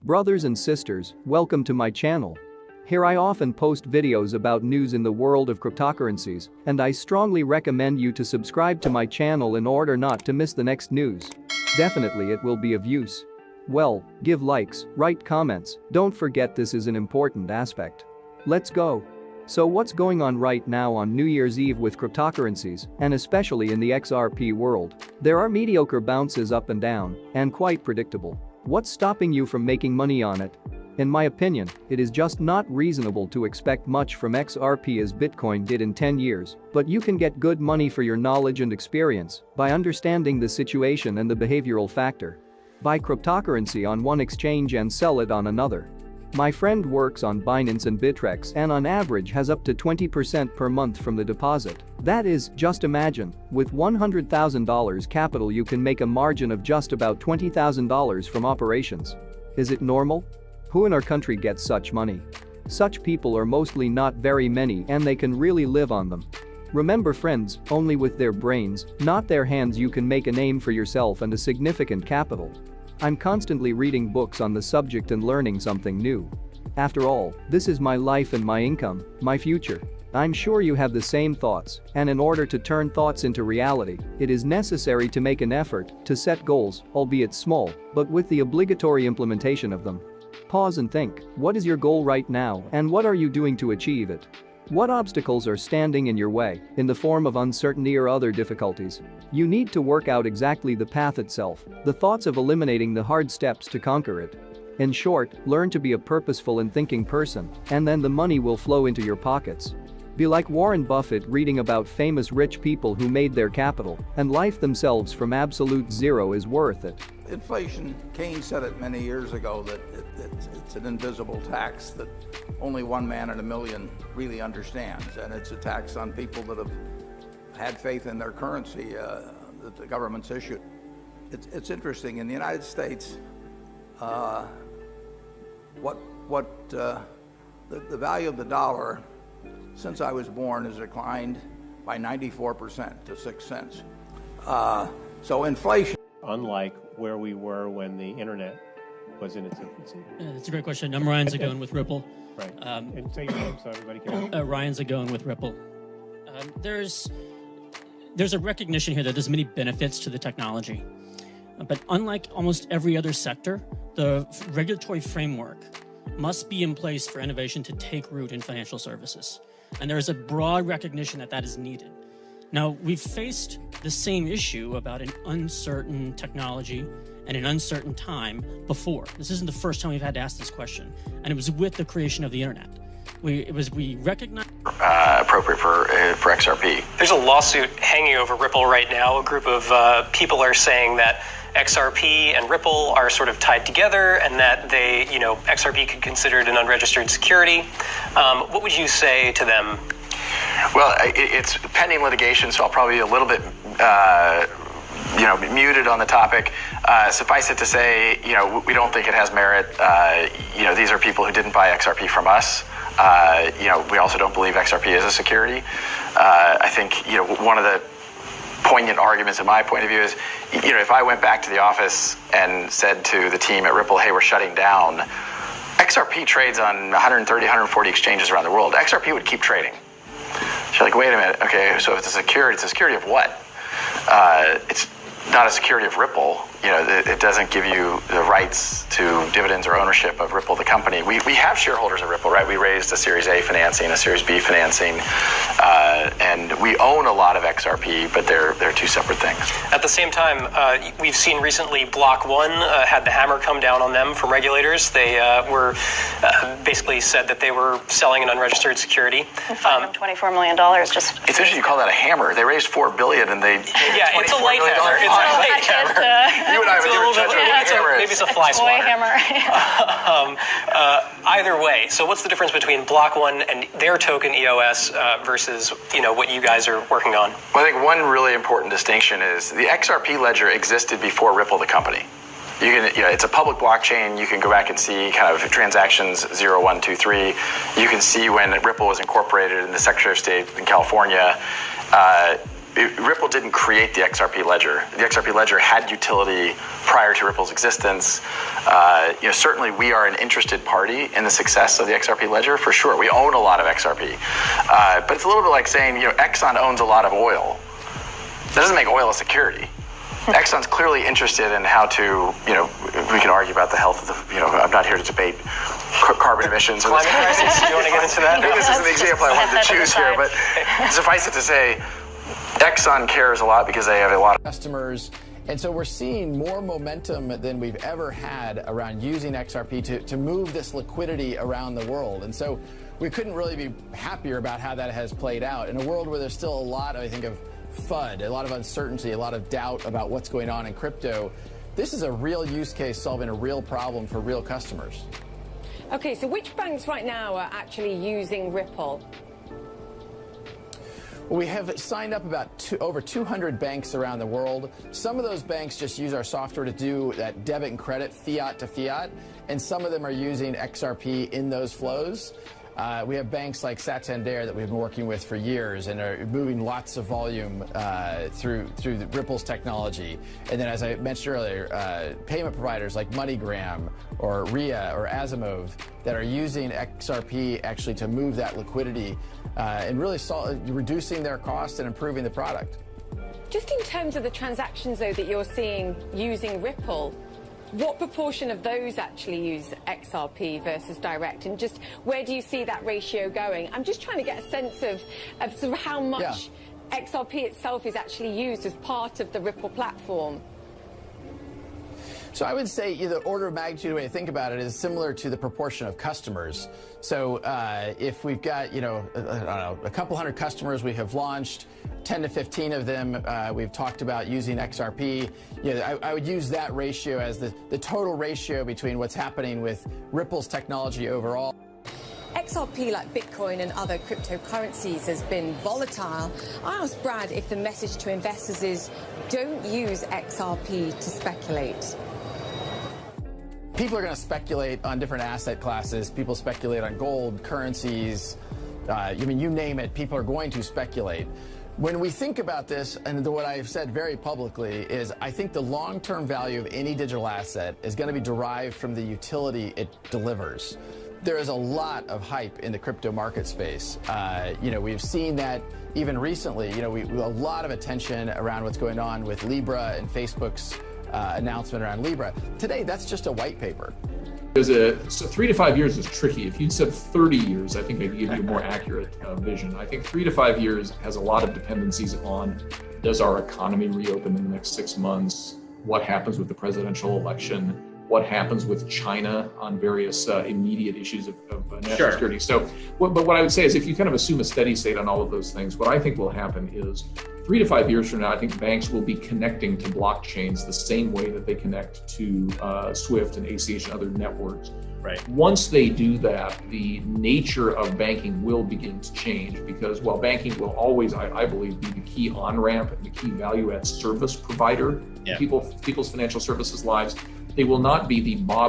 Brothers and sisters, welcome to my channel. Here I often post videos about news in the world of cryptocurrencies, and I strongly recommend you to subscribe to my channel in order not to miss the next news. Definitely it will be of use. Well, give likes, write comments, don't forget this is an important aspect. Let's go. So what's going on right now on New Year's Eve with cryptocurrencies, and especially in the XRP world? There are mediocre bounces up and down, and quite predictable. What's stopping you from making money on it? In my opinion, it is just not reasonable to expect much from XRP as Bitcoin did in 10 years, but you can get good money for your knowledge and experience by understanding the situation and the behavioral factor. Buy cryptocurrency on one exchange and sell it on another. My friend works on Binance and Bittrex and on average has up to 20% per month from the deposit. That is, just imagine, with $100,000 capital you can make a margin of just about $20,000 from operations. Is it normal? Who in our country gets such money? Such people are mostly not very many and they can really live on them. Remember friends, only with their brains, not their hands you can make a name for yourself and a significant capital. I'm constantly reading books on the subject and learning something new. After all, this is my life and my income, my future. I'm sure you have the same thoughts, and in order to turn thoughts into reality, it is necessary to make an effort to set goals, albeit small, but with the obligatory implementation of them. Pause and think, what is your goal right now and what are you doing to achieve it? What obstacles are standing in your way, in the form of uncertainty or other difficulties? You need to work out exactly the path itself, the thoughts of eliminating the hard steps to conquer it. In short, learn to be a purposeful and thinking person, and then the money will flow into your pockets. Be like Warren Buffett reading about famous rich people who made their capital, and life themselves from absolute zero is worth it. Inflation, Keynes said it many years ago that it's an invisible tax that only one man in a million really understands, and it's a tax on people that have had faith in their currency that the government's issued. It's interesting, in the United States, the value of the dollar since I was born has declined by 94% to 6 cents. So inflation. Unlike where we were when the internet was in its infancy. That's a great question. I'm Ryan Zagone with Ripple. Right. And say your name so everybody can. Ryan Zagone with Ripple. There's a recognition here that there's many benefits to the technology. But unlike almost every other sector, the regulatory framework must be in place for innovation to take root in financial services. And there is a broad recognition that that is needed. Now, we've faced the same issue about an uncertain technology and an uncertain time before. This isn't the first time we've had to ask this question, and it was with the creation of the internet. We recognized appropriate for XRP. There's a lawsuit hanging over Ripple right now. A group of people are saying that XRP and Ripple are sort of tied together, and that XRP could be considered an unregistered security. What would you say to them? Well, it's pending litigation, so I'll probably be a little bit, muted on the topic. Suffice it to say, we don't think it has merit. These are people who didn't buy XRP from us. We also don't believe XRP is a security. I think, one of the poignant arguments in my point of view is, if I went back to the office and said to the team at Ripple, hey, we're shutting down, XRP trades on 130, 140 exchanges around the world. XRP would keep trading. So you're like, wait a minute, okay, so if it's a security of what? It's not a security of Ripple. It doesn't give you the rights to dividends or ownership of Ripple, the company. We have shareholders of Ripple, right? We raised a Series A financing, a Series B financing, and we own a lot of XRP, but they're two separate things. At the same time, we've seen recently Block One had the hammer come down on them from regulators. They were basically said that they were selling an unregistered security. $24 million. It's interesting you call that a hammer. They raised $4 billion and they yeah, it's a light hammer. It's a light hammer. You and I would do a maybe it's a fly swatter. Hammer. Either way, so what's the difference between Block One and their token EOS versus what you guys are working on? Well, I think one really important distinction is the XRP ledger existed before Ripple, the company. It's a public blockchain. You can go back and see kind of transactions 0, 1, 2, 3. You can see when Ripple was incorporated in the Secretary of State in California. Ripple didn't create the XRP ledger. The XRP ledger had utility prior to Ripple's existence. Certainly we are an interested party in the success of the XRP ledger, for sure. We own a lot of XRP. But it's a little bit like saying, Exxon owns a lot of oil. That doesn't make oil a security. Exxon's clearly interested in how to, we can argue about the health of the, I'm not here to debate carbon emissions. Climate crisis, do you want to get into that? This is the example I wanted to choose here, but suffice it to say, Exxon cares a lot because they have a lot of customers. And so we're seeing more momentum than we've ever had around using XRP to move this liquidity around the world. And so we couldn't really be happier about how that has played out in a world where there's still a lot, I think, of FUD, a lot of uncertainty, a lot of doubt about what's going on in crypto. This is a real use case solving a real problem for real customers. Okay, so which banks right now are actually using Ripple? We have signed up about over 200 banks around the world. Some of those banks just use our software to do that debit and credit, fiat to fiat, and some of them are using XRP in those flows. We have banks like Santander that we've been working with for years and are moving lots of volume through the Ripple's technology. And then, as I mentioned earlier, payment providers like MoneyGram or Ria or Asimov that are using XRP actually to move that liquidity and really reducing their cost and improving the product. Just in terms of the transactions, though, that you're seeing using Ripple, what proportion of those actually use XRP versus direct, and just where do you see that ratio going? I'm just trying to get a sense of sort of how much XRP itself is actually used as part of the Ripple platform. So I would say the order of magnitude, the way to think about it, is similar to the proportion of customers. So if we've got, I don't know, a couple hundred customers we have launched, 10 to 15 of them we've talked about using XRP. I would use that ratio as the total ratio between what's happening with Ripple's technology overall. XRP, like Bitcoin and other cryptocurrencies, has been volatile. I asked Brad if the message to investors is don't use XRP to speculate. People are going to speculate on different asset classes. People speculate on gold, currencies. You name it, people are going to speculate. When we think about this, and what I've said very publicly is I think the long-term value of any digital asset is going to be derived from the utility it delivers. There is a lot of hype in the crypto market space. We've seen that even recently. A lot of attention around what's going on with Libra and Facebook's announcement around Libra. Today, that's just a white paper. So 3 to 5 years is tricky. If you'd said 30 years, I think I'd give you a more accurate vision. I think 3 to 5 years has a lot of dependencies on, does our economy reopen in the next 6 months? What happens with the presidential election? What happens with China on various immediate issues of national security? So, but what I would say is if you kind of assume a steady state on all of those things, what I think will happen is 3 to 5 years from now, I think banks will be connecting to blockchains the same way that they connect to SWIFT and ACH and other networks. Right. Once they do that, the nature of banking will begin to change because while banking will always, I believe, be the key on-ramp and the key value-add service provider in people's financial services lives, they will not be the model